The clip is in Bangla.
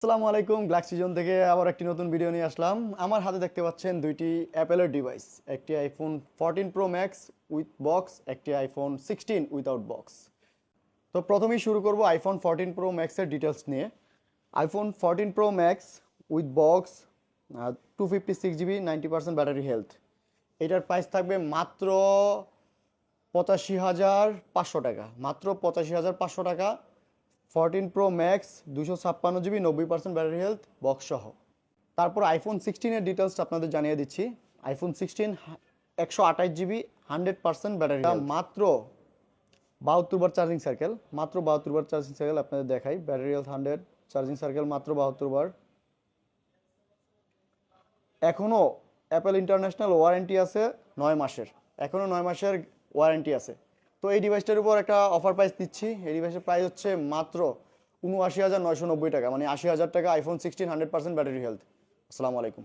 আসসালামু আলাইকুম, ব্ল্যাক সিজন থেকে আবার একটি নতুন ভিডিও নিয়ে আসলাম। আমার হাতে দেখতে পাচ্ছেন দুইটি অ্যাপেলের ডিভাইস, একটি iPhone 14 pro max with box, একটি আইফোন 16 উইথাউট বক্স। তো প্রথমেই শুরু করব আইফোন 14 প্রো ম্যাক্সের ডিটেলস নিয়ে। IPhone 14 pro max with box, 256 GB, 90% battery health. এটার প্রাইস থাকবে মাত্র 85,500 টাকা, মাত্র 85,500 টাকা। 14 pro max, 256 GB, 90% battery health, box সহ। তারপর আইফোন 16-এর ডিটেলস আপনাদের জানিয়ে দিচ্ছি। আইফোন 16 128 জিবি, 100% ব্যাটারি হেলথ, মাত্র 72 বার চার্জিং সার্কেল, মাত্র 72 বার চার্জিং সার্কেল আপনাদের দেখাই। ব্যাটারি হেলথ 100, চার্জিং সার্কেল মাত্র 72 বার। এখনও অ্যাপেল ইন্টারন্যাশনাল ওয়ারেন্টি আছে 9 মাসের, এখনও 9 মাসের ওয়ারেন্টি আছে। তো এই ডিভাইসটার উপর একটা অফার প্রাইস দিচ্ছি। এই ডিভাইসের প্রাইস হচ্ছে মাত্র 79,990 টাকা, মানে 80,000 টাকা। IPhone 16 100% battery health. আসসালামু আলাইকুম।